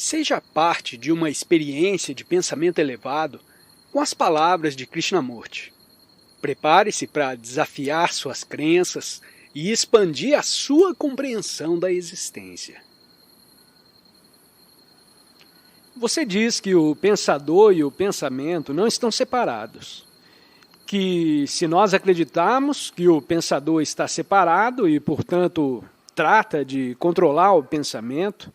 Seja parte de uma experiência de pensamento elevado com as palavras de Krishnamurti. Prepare-se para desafiar suas crenças e expandir a sua compreensão da existência. Você diz que o pensador e o pensamento não estão separados. Que se nós acreditarmos que o pensador está separado e, portanto, trata de controlar o pensamento,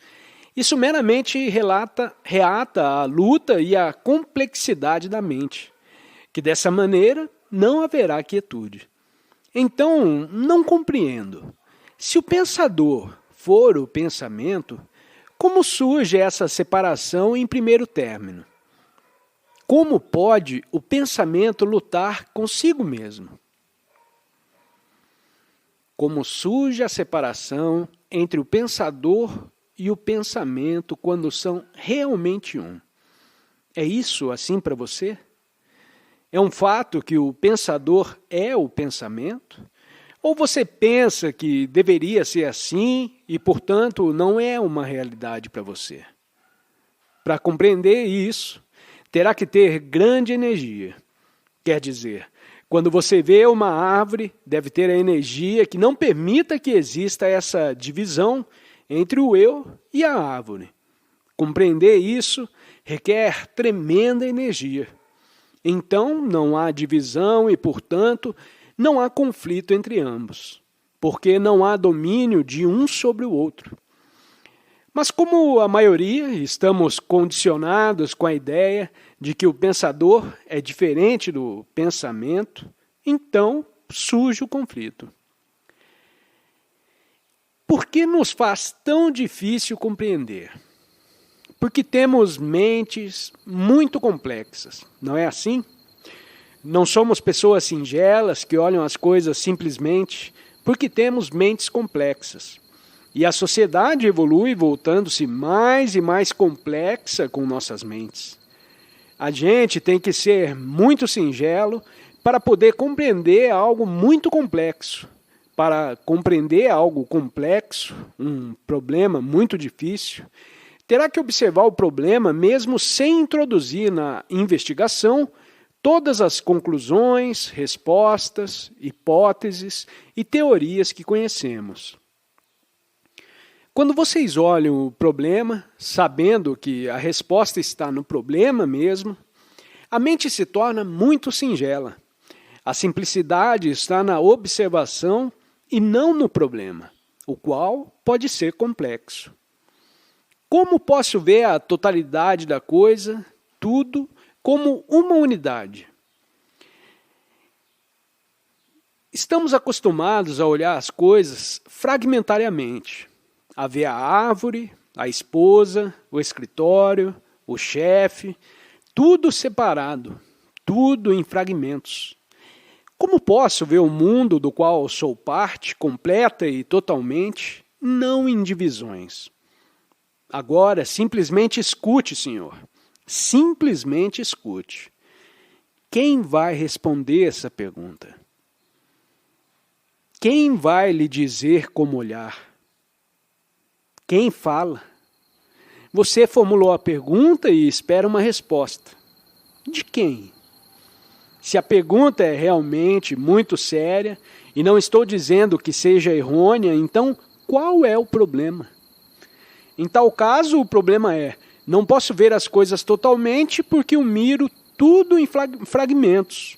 isso meramente reata a luta e a complexidade da mente, que dessa maneira não haverá quietude. Então, não compreendo. Se o pensador for o pensamento, como surge essa separação em primeiro término? Como pode o pensamento lutar consigo mesmo? Como surge a separação entre o pensador e o pensamento quando são realmente um? É isso assim para você? É um fato que o pensador é o pensamento? Ou você pensa que deveria ser assim e, portanto, não é uma realidade para você? Para compreender isso, terá que ter grande energia. Quer dizer, quando você vê uma árvore, deve ter a energia que não permita que exista essa divisão entre o eu e a árvore. Compreender isso requer tremenda energia. Então, não há divisão e, portanto, não há conflito entre ambos, porque não há domínio de um sobre o outro. Mas como a maioria estamos condicionados com a ideia de que o pensador é diferente do pensamento, então surge o conflito. Por que nos faz tão difícil compreender? Porque temos mentes muito complexas, não é assim? Não somos pessoas singelas que olham as coisas simplesmente porque temos mentes complexas. E a sociedade evolui voltando-se mais e mais complexa com nossas mentes. A gente tem que ser muito singelo para poder compreender algo muito complexo. Para compreender algo complexo, um problema muito difícil, terá que observar o problema mesmo sem introduzir na investigação todas as conclusões, respostas, hipóteses e teorias que conhecemos. Quando vocês olham o problema, sabendo que a resposta está no problema mesmo, a mente se torna muito singela. A simplicidade está na observação e não no problema, o qual pode ser complexo. Como posso ver a totalidade da coisa, tudo, como uma unidade? Estamos acostumados a olhar as coisas fragmentariamente, a ver a árvore, a esposa, o escritório, o chefe, tudo separado, tudo em fragmentos. Como posso ver o mundo do qual sou parte, completa e totalmente, não em divisões? Agora, simplesmente escute, Senhor. Simplesmente escute. Quem vai responder essa pergunta? Quem vai lhe dizer como olhar? Quem fala? Você formulou a pergunta e espera uma resposta. De quem? Se a pergunta é realmente muito séria, e não estou dizendo que seja errônea, então qual é o problema? Em tal caso, o problema é: não posso ver as coisas totalmente porque eu miro tudo em fragmentos.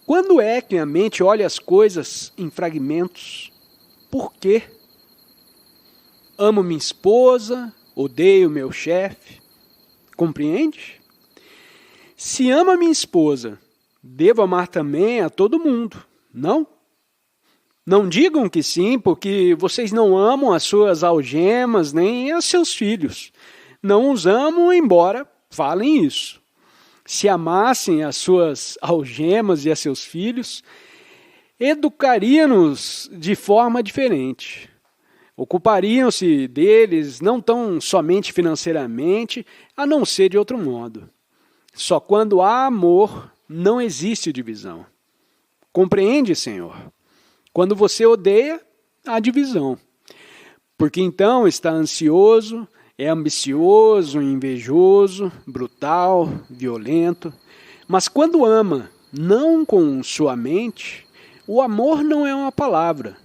Quando é que a mente olha as coisas em fragmentos? Por quê? Amo minha esposa, odeio meu chefe. Compreende? Se ama minha esposa, devo amar também a todo mundo, não? Não digam que sim, porque vocês não amam as suas algemas nem os seus filhos. Não os amam, embora falem isso. Se amassem as suas algemas e a seus filhos, educariam-nos de forma diferente. Ocupariam-se deles não tão somente financeiramente, a não ser de outro modo. Só quando há amor, não existe divisão. Compreende, Senhor? Quando você odeia, há divisão. Porque então está ansioso, É ambicioso, invejoso, brutal, violento. Mas quando ama, não com sua mente, o amor não é uma palavra.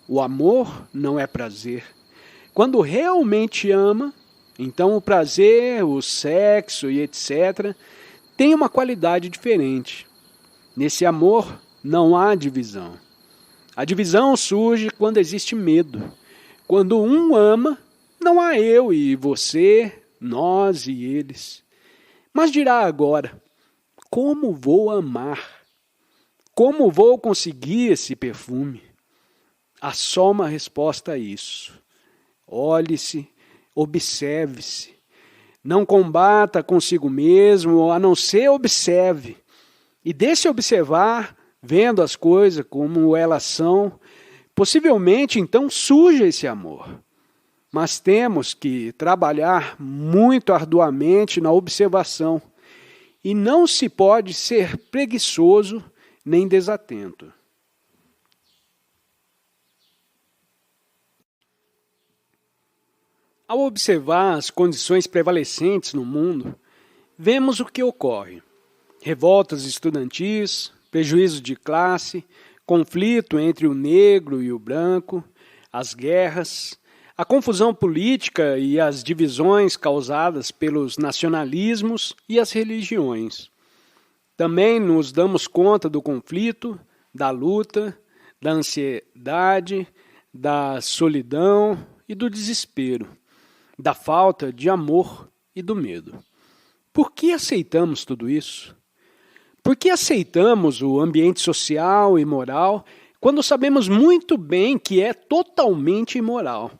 O amor não é prazer. Quando realmente ama, então o prazer, o sexo e etc. tem uma qualidade diferente. Nesse amor não há divisão. A divisão surge quando existe medo. Quando um ama, não há eu e você, nós e eles. Mas dirá agora, como vou amar? Como vou conseguir esse perfume? Há só uma resposta a isso. Olhe-se, observe-se. Não combata consigo mesmo, a não ser observe. E deixe observar, vendo as coisas como elas são, possivelmente então surja esse amor. Mas temos que trabalhar muito arduamente na observação. E não se pode ser preguiçoso nem desatento. Ao observar as condições prevalecentes no mundo, vemos o que ocorre. Revoltas estudantis, prejuízo de classe, conflito entre o negro e o branco, as guerras, a confusão política e as divisões causadas pelos nacionalismos e as religiões. Também nos damos conta do conflito, da luta, da ansiedade, da solidão e do desespero, da falta de amor e do medo. Por que aceitamos tudo isso? Por que aceitamos o ambiente social e moral quando sabemos muito bem que é totalmente imoral?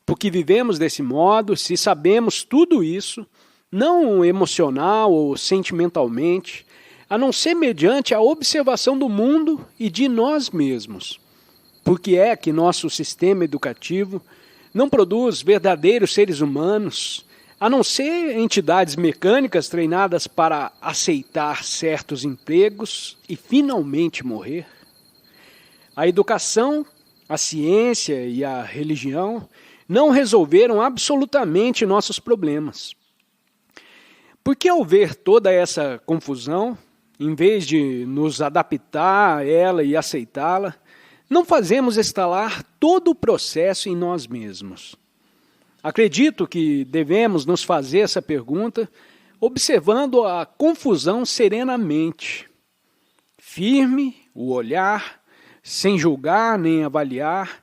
Porque vivemos desse modo, se sabemos tudo isso, não emocional ou sentimentalmente, a não ser mediante a observação do mundo e de nós mesmos. Porque é que nosso sistema educativo não produz verdadeiros seres humanos, a não ser entidades mecânicas treinadas para aceitar certos empregos e finalmente morrer? A educação, a ciência e a religião não resolveram absolutamente nossos problemas. Porque ao ver toda essa confusão, em vez de nos adaptar a ela e aceitá-la, não fazemos instalar todo o processo em nós mesmos? Acredito que devemos nos fazer essa pergunta observando a confusão serenamente, firme o olhar, sem julgar nem avaliar,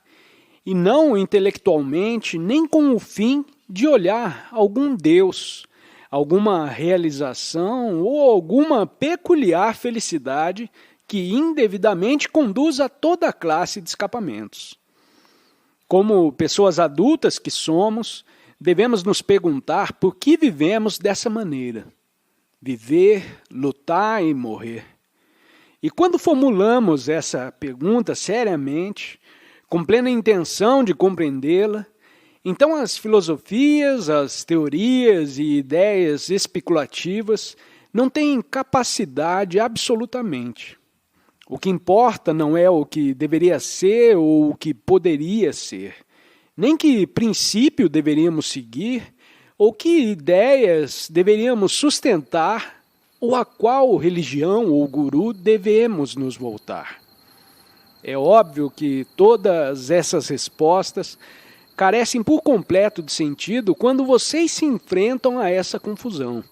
e não intelectualmente nem com o fim de olhar algum Deus, alguma realização ou alguma peculiar felicidade que indevidamente conduz a toda classe de escapamentos. Como pessoas adultas que somos, devemos nos perguntar por que vivemos dessa maneira. Viver, lutar e morrer. E quando formulamos essa pergunta seriamente, com plena intenção de compreendê-la, então as filosofias, as teorias e ideias especulativas não têm capacidade absolutamente. O que importa não é o que deveria ser ou o que poderia ser, nem que princípio deveríamos seguir ou que ideias deveríamos sustentar ou a qual religião ou guru devemos nos voltar. É óbvio que todas essas respostas carecem por completo de sentido quando vocês se enfrentam a essa confusão,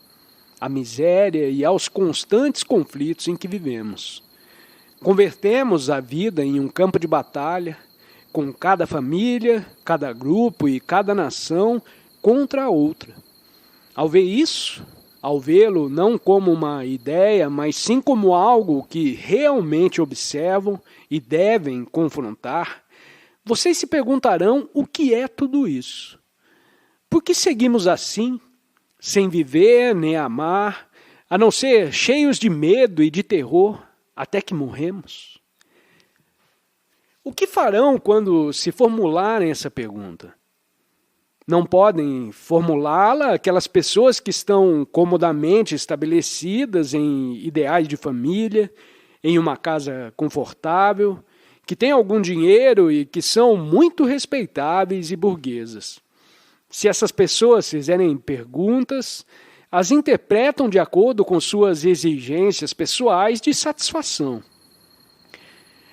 à miséria e aos constantes conflitos em que vivemos. Convertemos a vida em um campo de batalha, com cada família, cada grupo e cada nação contra a outra. Ao ver isso, ao vê-lo não como uma ideia, mas sim como algo que realmente observam e devem confrontar, vocês se perguntarão o que é tudo isso. Por que seguimos assim, sem viver nem amar, a não ser cheios de medo e de terror, até que morremos? O que farão quando se formularem essa pergunta? Não podem formulá-la aquelas pessoas que estão comodamente estabelecidas em ideais de família, em uma casa confortável, que têm algum dinheiro e que são muito respeitáveis e burguesas. Se essas pessoas fizerem perguntas, as interpretam de acordo com suas exigências pessoais de satisfação.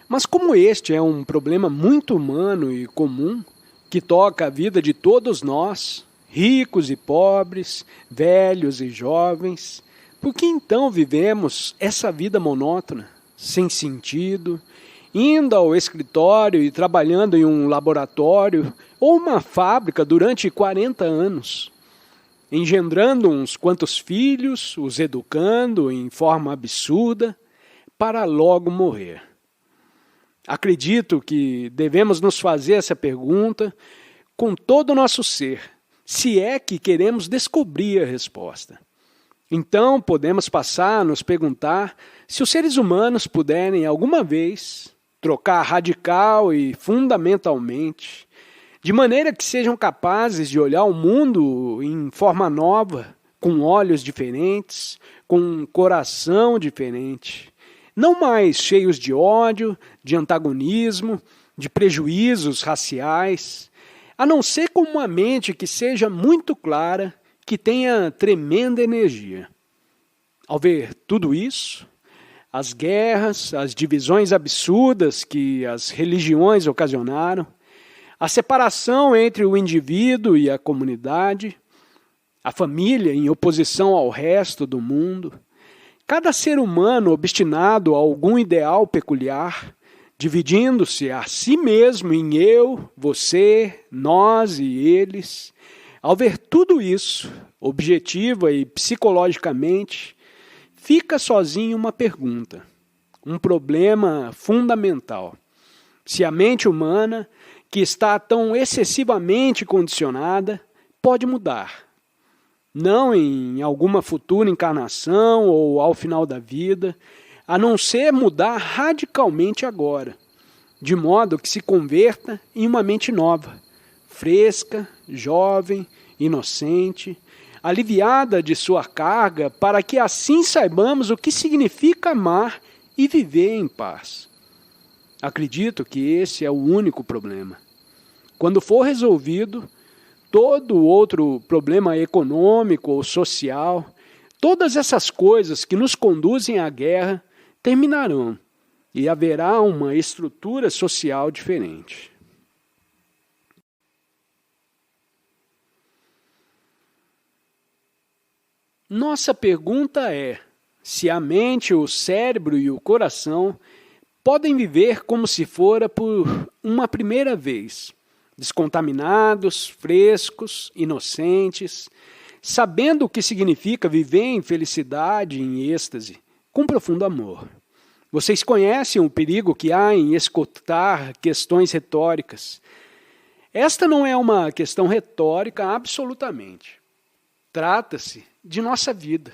Mas como este é um problema muito humano e comum, que toca a vida de todos nós, ricos e pobres, velhos e jovens, por que então vivemos essa vida monótona, sem sentido, indo ao escritório e trabalhando em um laboratório ou uma fábrica durante 40 anos, engendrando uns quantos filhos, os educando em forma absurda, para logo morrer? Acredito que devemos nos fazer essa pergunta com todo o nosso ser, se é que queremos descobrir a resposta. Então podemos passar a nos perguntar se os seres humanos puderem alguma vez trocar radical e fundamentalmente, de maneira que sejam capazes de olhar o mundo em forma nova, com olhos diferentes, com um coração diferente, não mais cheios de ódio, de antagonismo, de prejuízos raciais, a não ser com uma mente que seja muito clara, que tenha tremenda energia. Ao ver tudo isso, as guerras, as divisões absurdas que as religiões ocasionaram, a separação entre o indivíduo e a comunidade, a família em oposição ao resto do mundo, cada ser humano obstinado a algum ideal peculiar, dividindo-se a si mesmo em eu, você, nós e eles. Ao ver tudo isso, objetiva e psicologicamente, fica sozinho uma pergunta, um problema fundamental. Se a mente humana, que está tão excessivamente condicionada, pode mudar. Não em alguma futura encarnação ou ao final da vida, a não ser mudar radicalmente agora, de modo que se converta em uma mente nova, fresca, jovem, inocente, aliviada de sua carga, para que assim saibamos o que significa amar e viver em paz. Acredito que esse é o único problema. Quando for resolvido, todo outro problema econômico ou social, todas essas coisas que nos conduzem à guerra terminarão e haverá uma estrutura social diferente. Nossa pergunta é se a mente, o cérebro e o coração podem viver como se fora por uma primeira vez, descontaminados, frescos, inocentes, sabendo o que significa viver em felicidade, em êxtase, com profundo amor. Vocês conhecem o perigo que há em escutar questões retóricas. Esta não é uma questão retórica absolutamente. Trata-se de nossa vida.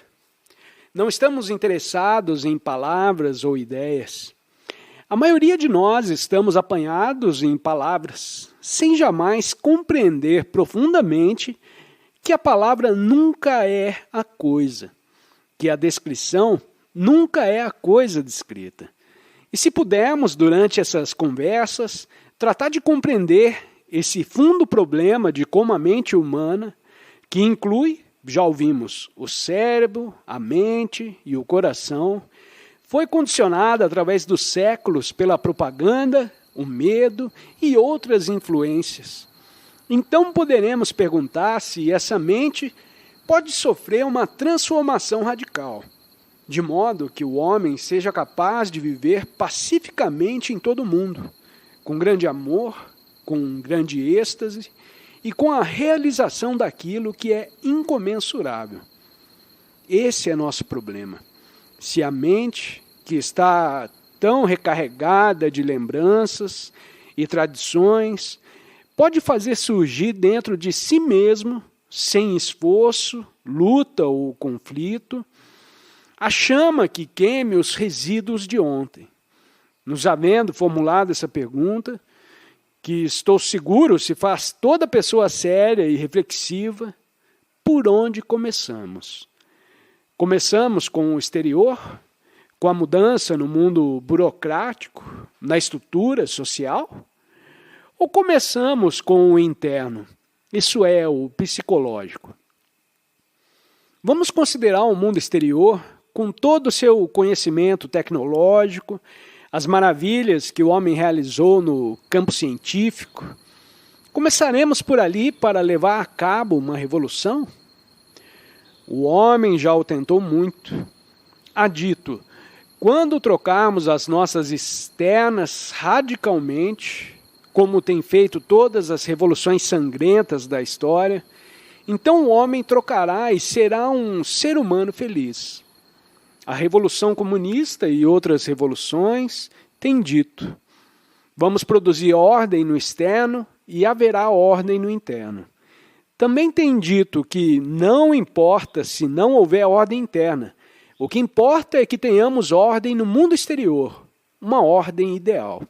Não estamos interessados em palavras ou ideias. A maioria de nós estamos apanhados em palavras, sem jamais compreender profundamente que a palavra nunca é a coisa, que a descrição nunca é a coisa descrita. E se pudermos, durante essas conversas, tratar de compreender esse fundo problema de como a mente humana, que inclui, já ouvimos, o cérebro, a mente e o coração, foi condicionada através dos séculos pela propaganda, o medo e outras influências. Então poderemos perguntar se essa mente pode sofrer uma transformação radical, de modo que o homem seja capaz de viver pacificamente em todo o mundo, com grande amor, com grande êxtase e com a realização daquilo que é incomensurável. Esse é nosso problema. Se a mente, que está tão recarregada de lembranças e tradições, pode fazer surgir dentro de si mesmo, sem esforço, luta ou conflito, a chama que queime os resíduos de ontem. Nos havendo formulado essa pergunta, que estou seguro se faz toda pessoa séria e reflexiva, por onde começamos? Começamos com o exterior, com a mudança no mundo burocrático, na estrutura social? Ou começamos com o interno, Isso é o psicológico. Vamos considerar o mundo exterior com todo o seu conhecimento tecnológico, as maravilhas que o homem realizou no campo científico. Começaremos por ali para levar a cabo uma revolução? O homem já o tentou muito. Há dito, quando trocarmos as nossas externas radicalmente, como tem feito todas as revoluções sangrentas da história, então o homem trocará e será um ser humano feliz. A Revolução Comunista e outras revoluções têm dito, vamos produzir ordem no externo e haverá ordem no interno. Também tem dito que não importa se não houver ordem interna, o que importa é que tenhamos ordem no mundo exterior, uma ordem ideal,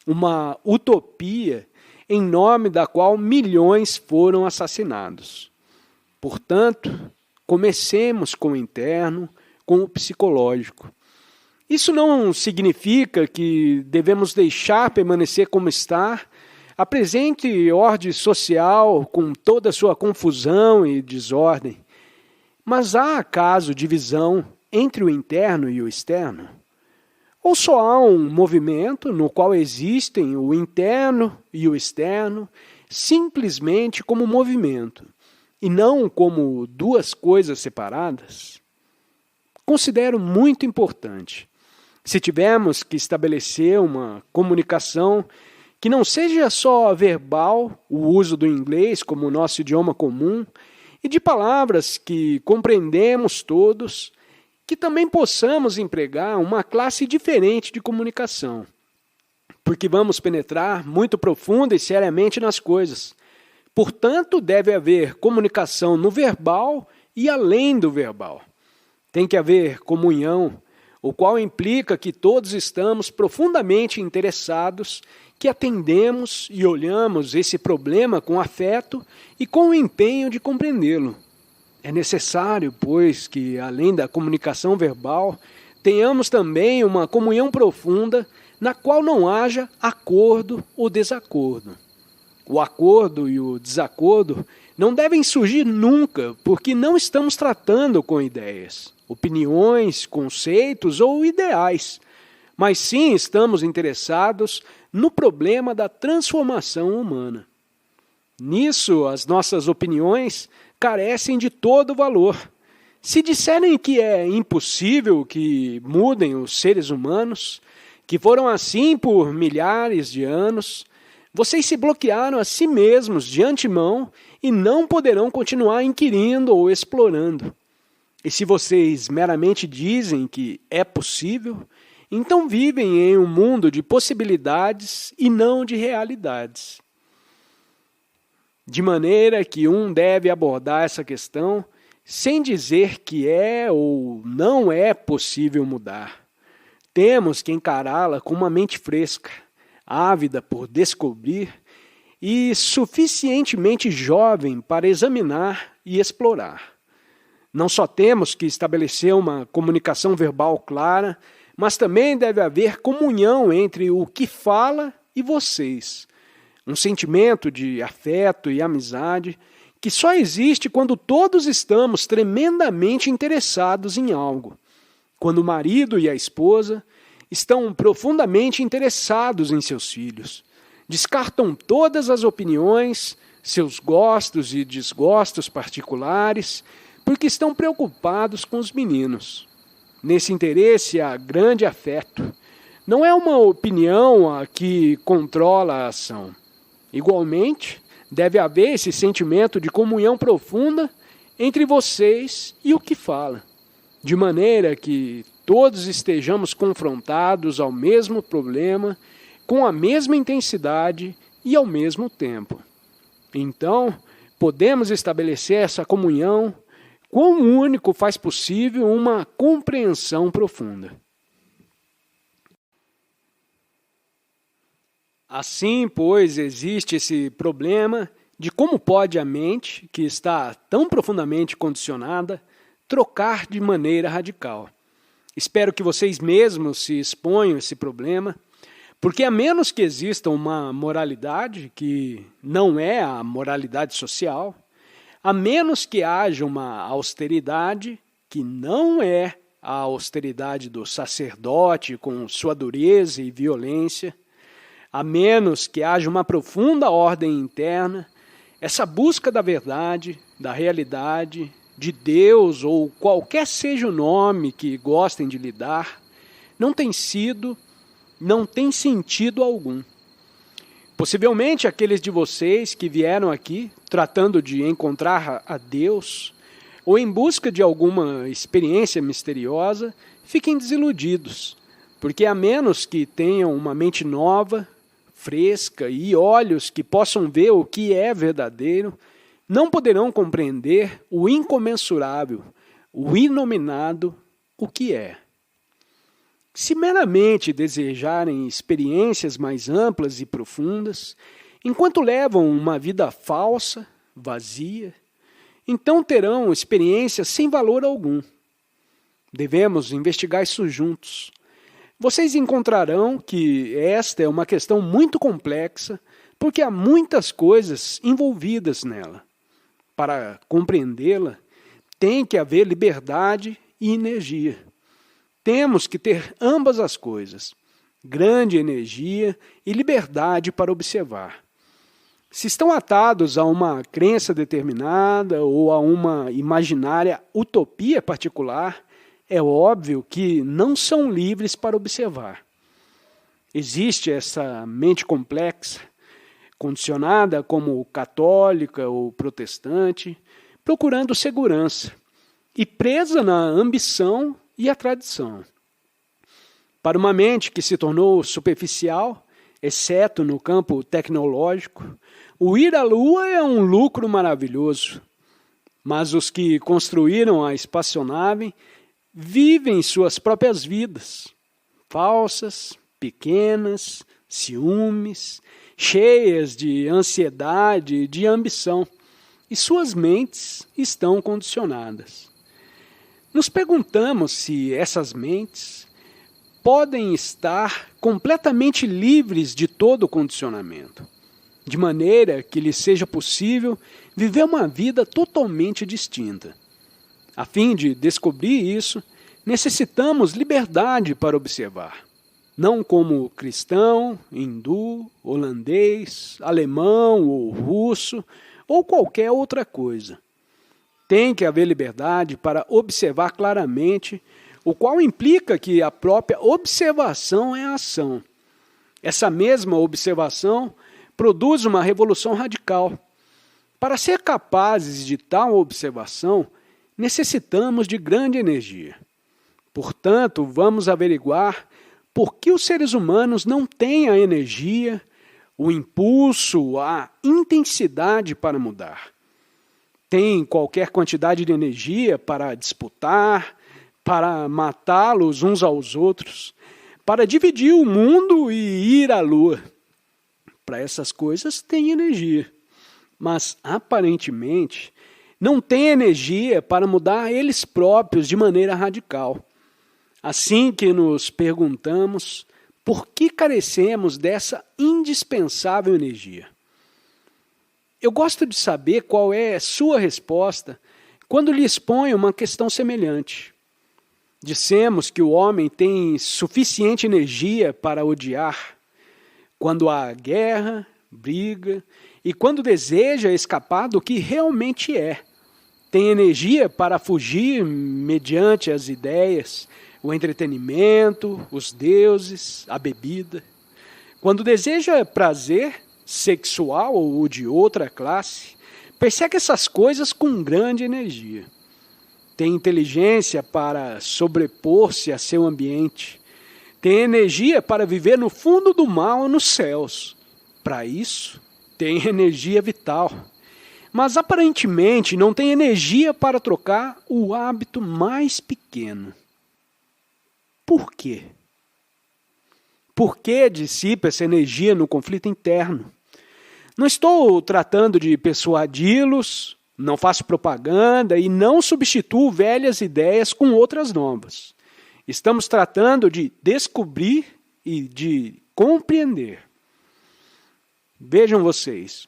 uma utopia em nome da qual milhões foram assassinados. Portanto, comecemos com o interno, com o psicológico. Isso não significa que devemos deixar permanecer como está a presente ordem social com toda a sua confusão e desordem. Mas há acaso divisão entre o interno e o externo? Ou só há um movimento no qual existem o interno e o externo simplesmente como movimento, e não como duas coisas separadas? Considero muito importante, se tivermos que estabelecer uma comunicação que não seja só verbal, o uso do inglês como nosso idioma comum, e de palavras que compreendemos todos, que também possamos empregar uma classe diferente de comunicação, porque vamos penetrar muito profunda e seriamente nas coisas. Portanto, deve haver comunicação no verbal e além do verbal. Tem que haver comunhão, o qual implica que todos estamos profundamente interessados, que atendemos e olhamos esse problema com afeto e com o empenho de compreendê-lo. É necessário, pois, que, além da comunicação verbal, tenhamos também uma comunhão profunda na qual não haja acordo ou desacordo. O acordo e o desacordo não devem surgir nunca, porque não estamos tratando com ideias, opiniões, conceitos ou ideais, mas sim estamos interessados no problema da transformação humana. Nisso, as nossas opiniões carecem de todo valor. Se disserem que é impossível que mudem os seres humanos, que foram assim por milhares de anos, vocês se bloquearam a si mesmos de antemão e não poderão continuar inquirindo ou explorando. E se vocês meramente dizem que é possível, então vivem em um mundo de possibilidades e não de realidades. De maneira que um deve abordar essa questão sem dizer que é ou não é possível mudar. Temos que encará-la com uma mente fresca, ávida por descobrir e suficientemente jovem para examinar e explorar. Não só temos que estabelecer uma comunicação verbal clara, mas também deve haver comunhão entre o que fala e vocês. Um sentimento de afeto e amizade que só existe quando todos estamos tremendamente interessados em algo. Quando o marido e a esposa estão profundamente interessados em seus filhos. Descartam todas as opiniões, seus gostos e desgostos particulares, porque estão preocupados com os meninos. Nesse interesse há grande afeto. Não é uma opinião a que controla a ação. Igualmente, deve haver esse sentimento de comunhão profunda entre vocês e o que fala, de maneira que todos estejamos confrontados ao mesmo problema, com a mesma intensidade e ao mesmo tempo. Então, podemos estabelecer essa comunhão, quão único faz possível uma compreensão profunda. Assim, pois, existe esse problema de como pode a mente, que está tão profundamente condicionada, trocar de maneira radical. Espero que vocês mesmos se exponham a esse problema, Porque a menos que exista uma moralidade que não é a moralidade social, a menos que haja uma austeridade que não é a austeridade do sacerdote com sua dureza e violência, a menos que haja uma profunda ordem interna, essa busca da verdade, da realidade, de Deus ou qualquer seja o nome que gostem de lhe dar, não tem sentido algum. Possivelmente aqueles de vocês que vieram aqui tratando de encontrar a Deus ou em busca de alguma experiência misteriosa, fiquem desiludidos, porque a menos que tenham uma mente nova, fresca e olhos que possam ver o que é verdadeiro, não poderão compreender o incomensurável, o inominado, o que é. Se meramente desejarem experiências mais amplas e profundas, enquanto levam uma vida falsa, vazia, então terão experiências sem valor algum. Devemos investigar isso juntos. Vocês encontrarão que esta é uma questão muito complexa, porque há muitas coisas envolvidas nela. Para compreendê-la, tem que haver liberdade e energia. Temos que ter ambas as coisas, grande energia e liberdade para observar. Se estão atados a uma crença determinada ou a uma imaginária utopia particular, é óbvio que não são livres para observar. Existe essa mente complexa, condicionada como católica ou protestante, procurando segurança e presa na ambição e a tradição. Para uma mente que se tornou superficial, exceto no campo tecnológico, o ir à Lua é um lucro maravilhoso. Mas os que construíram a espaçonave vivem suas próprias vidas, falsas, pequenas, ciúmes, cheias de ansiedade e de ambição, e suas mentes estão condicionadas. Nos perguntamos se essas mentes podem estar completamente livres de todo condicionamento, de maneira que lhes seja possível viver uma vida totalmente distinta. A fim de descobrir isso, necessitamos liberdade para observar, não como cristão, hindu, holandês, alemão ou russo, ou qualquer outra coisa. Tem que haver liberdade para observar claramente, o qual implica que a própria observação é a ação. Essa mesma observação produz uma revolução radical. Para ser capazes de tal observação, necessitamos de grande energia. Portanto, vamos averiguar por que os seres humanos não têm a energia, o impulso, a intensidade para mudar. Têm qualquer quantidade de energia para disputar, para matá-los uns aos outros, para dividir o mundo e ir à Lua. Para essas coisas tem energia, mas aparentemente não tem energia para mudar eles próprios de maneira radical. Assim que nos perguntamos por que carecemos dessa indispensável energia. Eu gosto de saber qual é sua resposta quando lhe exponho uma questão semelhante. Dissemos que o homem tem suficiente energia para odiar quando há guerra, briga e quando deseja escapar do que realmente é. Tem energia para fugir mediante as ideias, o entretenimento, os deuses, a bebida. Quando deseja prazer sexual ou de outra classe, persegue essas coisas com grande energia. Tem inteligência para sobrepor-se a seu ambiente. Tem energia para viver no fundo do mar ou nos céus. Para isso, tem energia vital. Mas aparentemente não tem energia para trocar o hábito mais pequeno. Por quê? Por que dissipa essa energia no conflito interno? Não estou tratando de persuadi-los, não faço propaganda e não substituo velhas ideias com outras novas. Estamos tratando de descobrir e de compreender. Vejam vocês,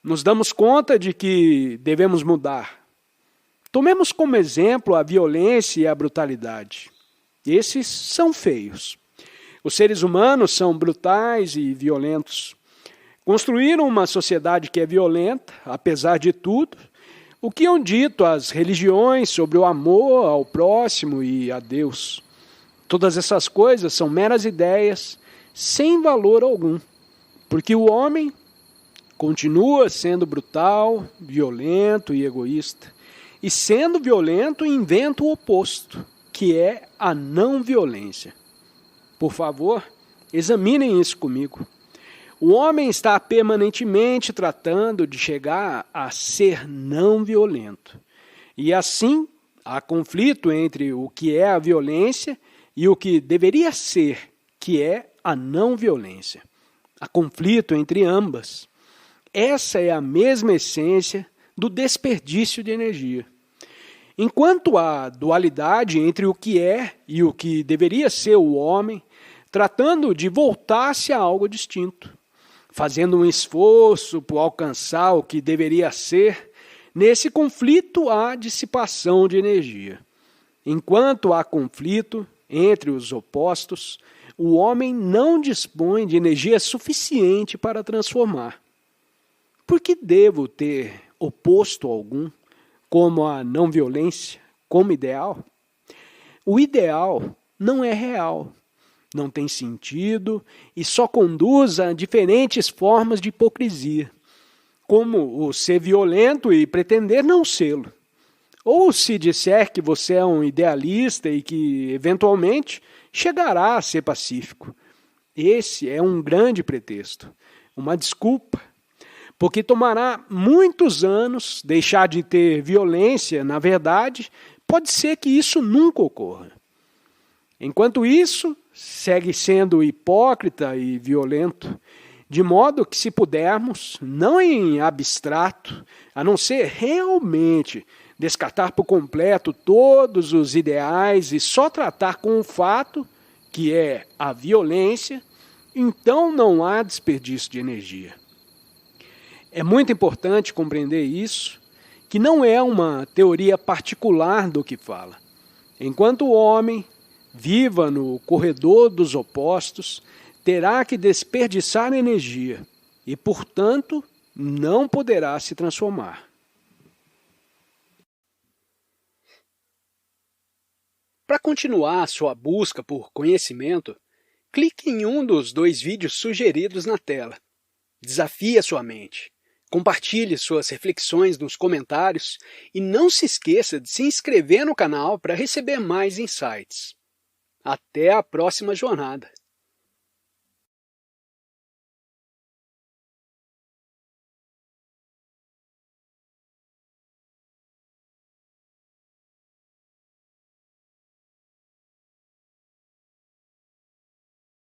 nos damos conta de que devemos mudar. Tomemos como exemplo a violência e a brutalidade. Esses são feios. Os seres humanos são brutais e violentos. Construíram uma sociedade que é violenta, apesar de tudo. O que hão dito as religiões sobre o amor ao próximo e a Deus? Todas essas coisas são meras ideias, sem valor algum, porque o homem continua sendo brutal, violento e egoísta. E sendo violento, inventa o oposto, que é a não violência. Por favor, examinem isso comigo. O homem está permanentemente tratando de chegar a ser não violento. E assim, há conflito entre o que é a violência e o que deveria ser, que é a não violência. Há conflito entre ambas. Essa é a mesma essência do desperdício de energia. Enquanto há dualidade entre o que é e o que deveria ser o homem, tratando de voltar-se a algo distinto, fazendo um esforço por alcançar o que deveria ser, nesse conflito há dissipação de energia. Enquanto há conflito entre os opostos, o homem não dispõe de energia suficiente para transformar. Por que devo ter oposto algum, como a não violência, como ideal? O ideal não é real, não tem sentido e só conduz a diferentes formas de hipocrisia, como o ser violento e pretender não sê-lo. Ou se disser que você é um idealista e que, eventualmente, chegará a ser pacífico. Esse é um grande pretexto, uma desculpa, porque tomará muitos anos deixar de ter violência. Na verdade, pode ser que isso nunca ocorra. Enquanto isso, segue sendo hipócrita e violento, de modo que, se pudermos, não em abstrato, a não ser realmente descartar por completo todos os ideais e só tratar com o fato, que é a violência, então não há desperdício de energia. É muito importante compreender isso, que não é uma teoria particular do que fala. Enquanto o homem viva no corredor dos opostos, terá que desperdiçar energia e, portanto, não poderá se transformar. Para continuar a sua busca por conhecimento, clique em um dos 2 vídeos sugeridos na tela. Desafie a sua mente. Compartilhe suas reflexões nos comentários e não se esqueça de se inscrever no canal para receber mais insights. Até a próxima jornada!